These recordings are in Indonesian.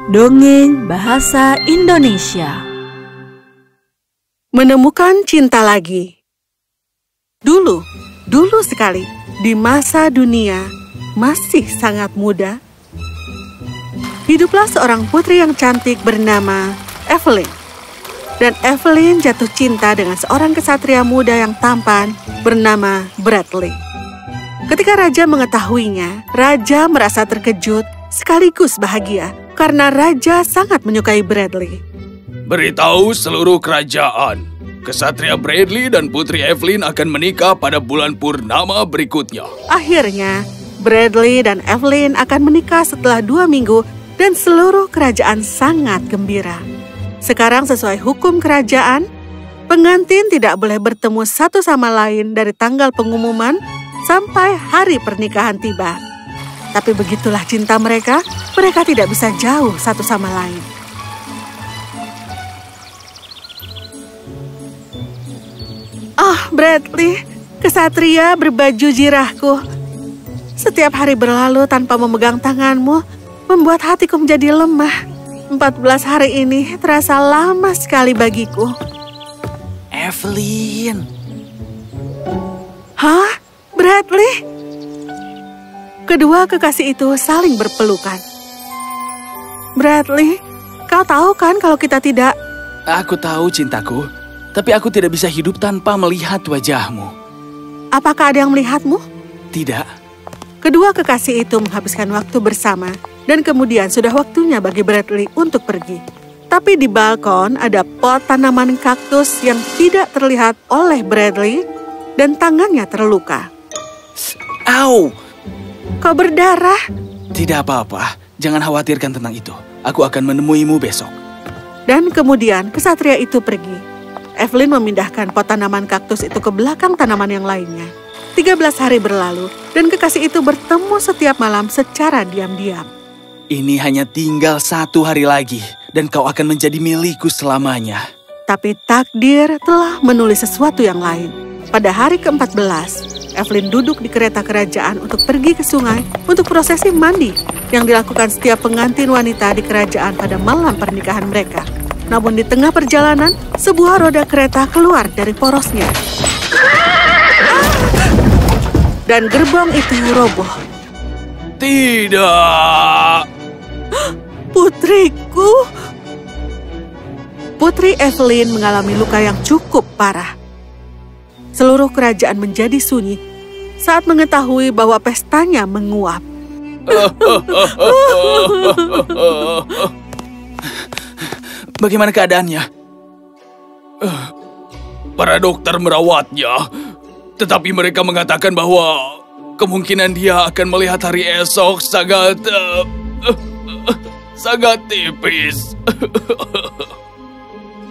Dongeng Bahasa Indonesia. Menemukan cinta lagi. Dulu sekali, di masa dunia masih sangat muda, hiduplah seorang putri yang cantik bernama Evelyn. Dan Evelyn jatuh cinta dengan seorang kesatria muda yang tampan bernama Bradley. Ketika raja mengetahuinya, raja merasa terkejut sekaligus bahagia karena raja sangat menyukai Bradley. Beritahu seluruh kerajaan, kesatria Bradley dan putri Evelyn akan menikah pada bulan purnama berikutnya. Akhirnya, Bradley dan Evelyn akan menikah setelah 2 minggu dan seluruh kerajaan sangat gembira. Sekarang sesuai hukum kerajaan, pengantin tidak boleh bertemu satu sama lain dari tanggal pengumuman sampai hari pernikahan tiba. Tapi begitulah cinta mereka tidak bisa jauh satu sama lain. Oh, Bradley, kesatria berbaju jirahku. Setiap hari berlalu tanpa memegang tanganmu, membuat hatiku menjadi lemah. 14 hari ini terasa lama sekali bagiku. Evelyn. Hah? Bradley? Kedua kekasih itu saling berpelukan. Bradley, kau tahu kan kalau kita tidak... Aku tahu cintaku, tapi aku tidak bisa hidup tanpa melihat wajahmu. Apakah ada yang melihatmu? Tidak. Kedua kekasih itu menghabiskan waktu bersama, dan kemudian sudah waktunya bagi Bradley untuk pergi. Tapi di balkon ada pot tanaman kaktus yang tidak terlihat oleh Bradley, dan tangannya terluka. Au! Kau berdarah? Tidak apa-apa, jangan khawatirkan tentang itu. Aku akan menemuimu besok. Dan kemudian kesatria itu pergi. Evelyn memindahkan pot tanaman kaktus itu ke belakang tanaman yang lainnya. 13 hari berlalu, dan kekasih itu bertemu setiap malam secara diam-diam. Ini hanya tinggal 1 hari lagi, dan kau akan menjadi milikku selamanya. Tapi takdir telah menulis sesuatu yang lain. Pada hari ke-14, Evelyn duduk di kereta kerajaan untuk pergi ke sungai untuk prosesi mandi yang dilakukan setiap pengantin wanita di kerajaan pada malam pernikahan mereka. Namun di tengah perjalanan, sebuah roda kereta keluar dari porosnya. Dan gerbong itu roboh. Tidak! Putriku! Putri Evelyn mengalami luka yang cukup parah. Seluruh kerajaan menjadi sunyi saat mengetahui bahwa pestanya menguap. Bagaimana keadaannya? Para dokter merawatnya, tetapi mereka mengatakan bahwa kemungkinan dia akan melihat hari esok sangat tipis.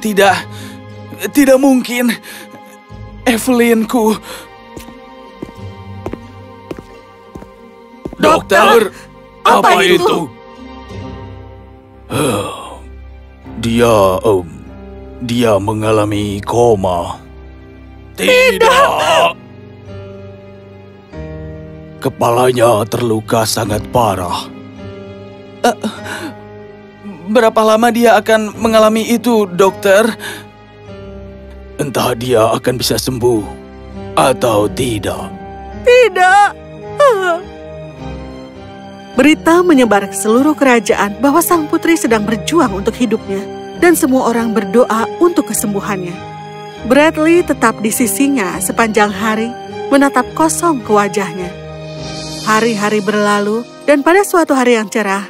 Tidak mungkin. Evelynku. Dokter, apa itu? Dia mengalami koma. Tidak. Kepalanya terluka sangat parah. Berapa lama dia akan mengalami itu, dokter? Entah dia akan bisa sembuh atau tidak. Tidak. Berita menyebar ke seluruh kerajaan bahwa sang putri sedang berjuang untuk hidupnya, dan semua orang berdoa untuk kesembuhannya. Bradley tetap di sisinya sepanjang hari, menatap kosong ke wajahnya. Hari-hari berlalu, dan pada suatu hari yang cerah,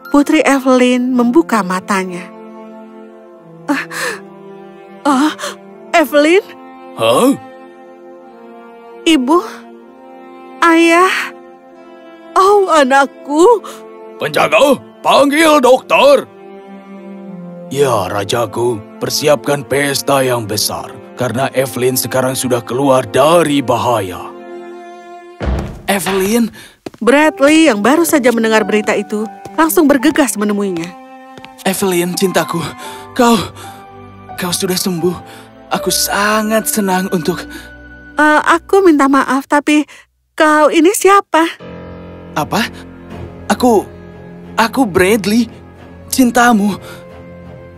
Putri Evelyn membuka matanya. Evelyn? Hah? Ibu? Ayah? Oh, anakku. Penjaga, panggil dokter. Ya, rajaku, persiapkan pesta yang besar, karena Evelyn sekarang sudah keluar dari bahaya. Evelyn? Bradley yang baru saja mendengar berita itu, langsung bergegas menemuinya. Evelyn, cintaku, kau sudah sembuh. Aku sangat senang untuk... Aku minta maaf, tapi kau ini siapa? Apa? Aku Bradley. cintamu.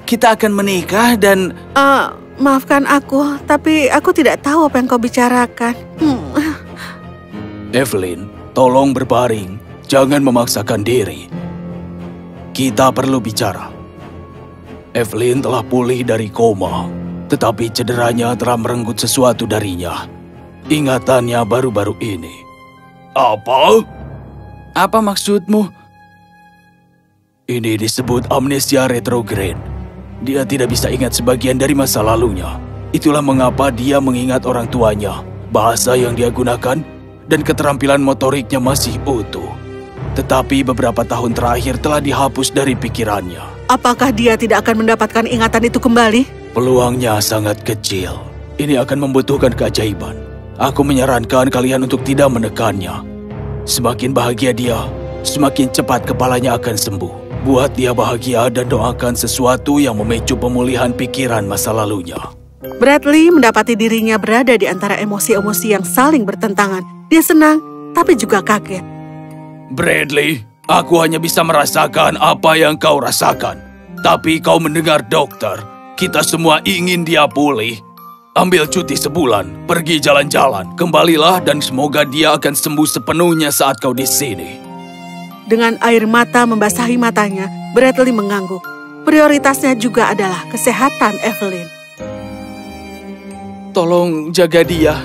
Kita akan menikah dan... Maafkan aku, tapi aku tidak tahu apa yang kau bicarakan. Evelyn, tolong berbaring. Jangan memaksakan diri. Kita perlu bicara. Evelyn telah pulih dari koma, tetapi cederanya telah merenggut sesuatu darinya. Ingatannya baru-baru ini. Apa? Apa maksudmu? Ini disebut amnesia retrograde. Dia tidak bisa ingat sebagian dari masa lalunya. Itulah mengapa dia mengingat orang tuanya, bahasa yang dia gunakan, dan keterampilan motoriknya masih utuh. Tetapi beberapa tahun terakhir telah dihapus dari pikirannya. Apakah dia tidak akan mendapatkan ingatan itu kembali? Peluangnya sangat kecil. Ini akan membutuhkan keajaiban. Aku menyarankan kalian untuk tidak menekannya. Semakin bahagia dia, semakin cepat kepalanya akan sembuh. Buat dia bahagia dan doakan sesuatu yang memicu pemulihan pikiran masa lalunya. Bradley mendapati dirinya berada di antara emosi-emosi yang saling bertentangan. Dia senang, tapi juga kaget. Bradley, aku hanya bisa merasakan apa yang kau rasakan. Tapi kau mendengar dokter, kita semua ingin dia pulih. Ambil cuti sebulan, pergi jalan-jalan, kembalilah dan semoga dia akan sembuh sepenuhnya saat kau di sini. Dengan air mata membasahi matanya, Bradley mengangguk. Prioritasnya juga adalah kesehatan Evelyn. Tolong jaga dia.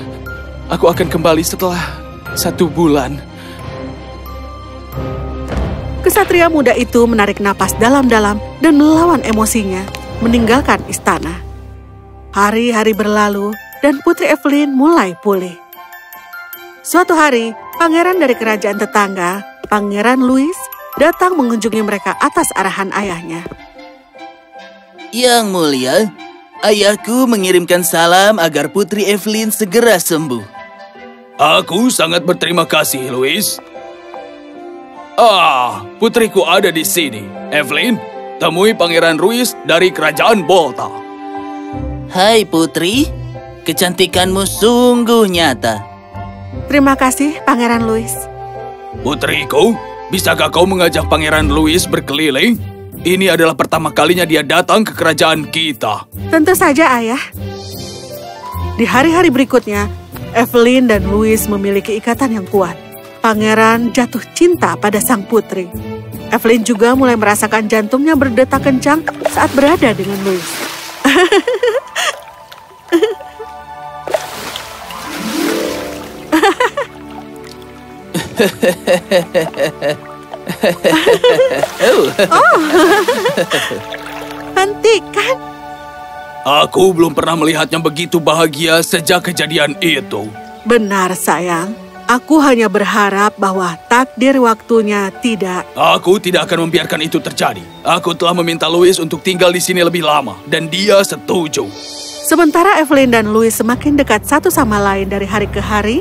Aku akan kembali setelah 1 bulan. Kesatria muda itu menarik napas dalam-dalam dan melawan emosinya, meninggalkan istana. Hari-hari berlalu dan Putri Evelyn mulai pulih. Suatu hari, pangeran dari kerajaan tetangga, Pangeran Louis, datang mengunjungi mereka atas arahan ayahnya. Yang mulia, ayahku mengirimkan salam agar Putri Evelyn segera sembuh. Aku sangat berterima kasih, Louis. Putriku ada di sini. Evelyn, temui Pangeran Louis dari Kerajaan Bolta. Hai Putri, kecantikanmu sungguh nyata. Terima kasih, Pangeran Louis. Putriku, bisakah kau mengajak Pangeran Louis berkeliling? Ini adalah pertama kalinya dia datang ke kerajaan kita. Tentu saja, Ayah. Di hari-hari berikutnya, Evelyn dan Louis memiliki ikatan yang kuat. Pangeran jatuh cinta pada sang putri. Evelyn juga mulai merasakan jantungnya berdetak kencang saat berada dengan Louis. Hentikan. Aku belum pernah melihatnya begitu bahagia sejak kejadian itu. Benar, sayang. Aku hanya berharap bahwa takdir waktunya tidak. Aku tidak akan membiarkan itu terjadi. Aku telah meminta Louis untuk tinggal di sini lebih lama, dan dia setuju. Sementara Evelyn dan Louis semakin dekat satu sama lain dari hari ke hari,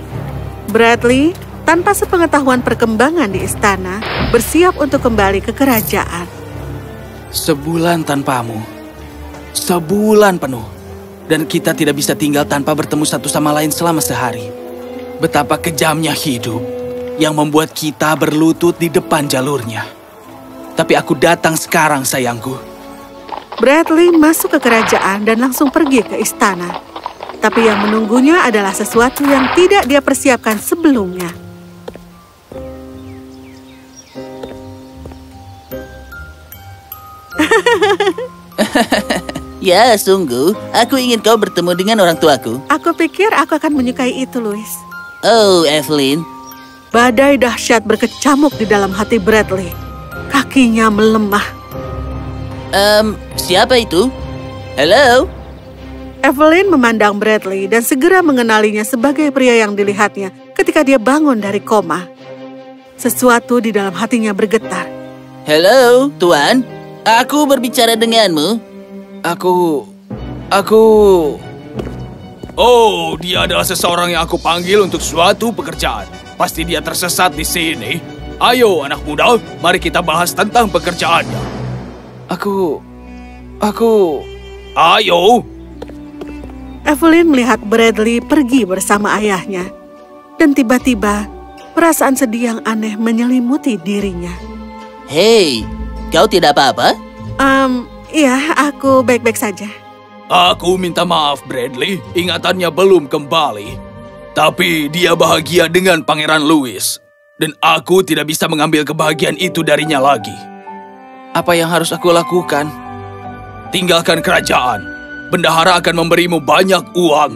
Bradley, tanpa sepengetahuan perkembangan di istana, bersiap untuk kembali ke kerajaan. Sebulan tanpamu. Sebulan penuh. Dan kita tidak bisa tinggal tanpa bertemu satu sama lain selama sehari. Betapa kejamnya hidup yang membuat kita berlutut di depan jalurnya. Tapi aku datang sekarang, sayangku. Bradley masuk ke kerajaan dan langsung pergi ke istana. Tapi yang menunggunya adalah sesuatu yang tidak dia persiapkan sebelumnya. Ya, sungguh. Aku ingin kau bertemu dengan orang tuaku. Aku pikir aku akan menyukai itu, Louis. Oh, Evelyn. Badai dahsyat berkecamuk di dalam hati Bradley. Kakinya melemah. Siapa itu? Halo? Evelyn memandang Bradley dan segera mengenalinya sebagai pria yang dilihatnya ketika dia bangun dari koma. Sesuatu di dalam hatinya bergetar. Halo, Tuan. Aku berbicara denganmu. Aku... Oh, dia adalah seseorang yang aku panggil untuk suatu pekerjaan. Pasti dia tersesat di sini. Ayo, anak muda, mari kita bahas tentang pekerjaannya. Ayo. Evelyn melihat Bradley pergi bersama ayahnya. Dan tiba-tiba, perasaan sedih yang aneh menyelimuti dirinya. Hei, kau tidak apa-apa? Iya, aku baik-baik saja. Aku minta maaf, Bradley. Ingatannya belum kembali. Tapi dia bahagia dengan Pangeran Louis. Dan aku tidak bisa mengambil kebahagiaan itu darinya lagi. Apa yang harus aku lakukan? Tinggalkan kerajaan. Bendahara akan memberimu banyak uang.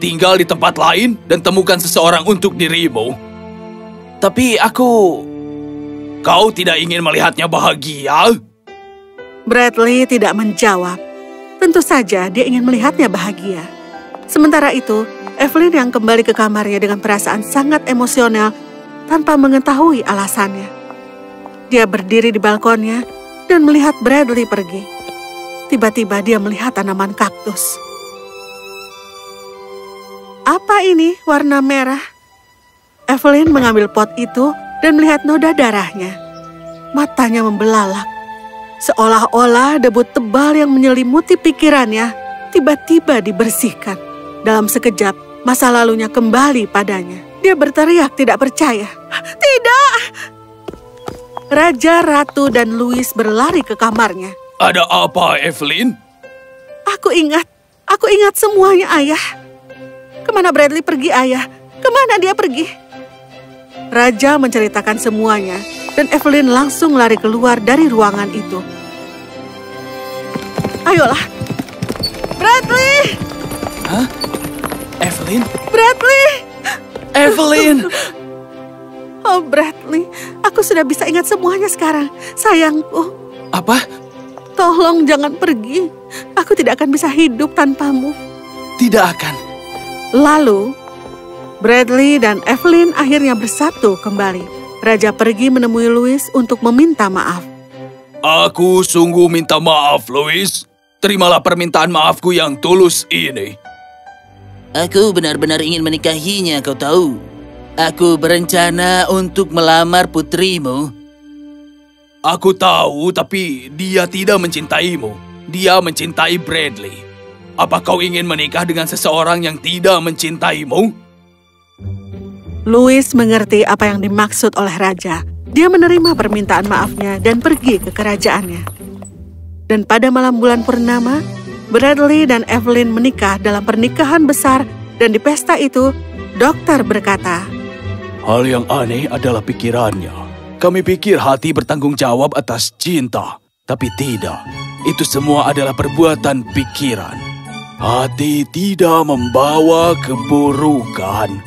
Tinggal di tempat lain dan temukan seseorang untuk dirimu. Tapi Kau tidak ingin melihatnya bahagia? Bradley tidak menjawab. Tentu saja dia ingin melihatnya bahagia. Sementara itu, Evelyn yang kembali ke kamarnya dengan perasaan sangat emosional tanpa mengetahui alasannya. Dia berdiri di balkonnya dan melihat Bradley pergi. Tiba-tiba dia melihat tanaman kaktus. Apa ini warna merah? Evelyn mengambil pot itu dan melihat noda darahnya. Matanya membelalak. Seolah-olah debu tebal yang menyelimuti pikirannya tiba-tiba dibersihkan. Dalam sekejap, masa lalunya kembali padanya. Dia berteriak tidak percaya. Tidak! Raja, Ratu, dan Louis berlari ke kamarnya. Ada apa, Evelyn? Aku ingat semuanya, Ayah. Kemana Bradley pergi, Ayah? Kemana dia pergi? Raja menceritakan semuanya, dan Evelyn langsung lari keluar dari ruangan itu. Ayolah, Bradley! Hah? Evelyn? Bradley! Evelyn! Oh, Bradley, aku sudah bisa ingat semuanya sekarang. Sayangku, Apa? tolong jangan pergi. Aku tidak akan bisa hidup tanpamu. Tidak akan. Lalu, Bradley dan Evelyn akhirnya bersatu kembali. Raja pergi menemui Louis untuk meminta maaf. Aku sungguh minta maaf, Louis. Terimalah permintaan maafku yang tulus ini. Aku benar-benar ingin menikahinya, kau tahu. Aku berencana untuk melamar putrimu. Aku tahu, tapi dia tidak mencintaimu. Dia mencintai Bradley. Apa kau ingin menikah dengan seseorang yang tidak mencintaimu? Louis mengerti apa yang dimaksud oleh raja. Dia menerima permintaan maafnya dan pergi ke kerajaannya. Dan pada malam bulan purnama, Bradley dan Evelyn menikah dalam pernikahan besar, dan di pesta itu, dokter berkata, Hal yang aneh adalah pikirannya. Kami pikir hati bertanggung jawab atas cinta, tapi tidak. Itu semua adalah perbuatan pikiran. Hati tidak membawa keburukan.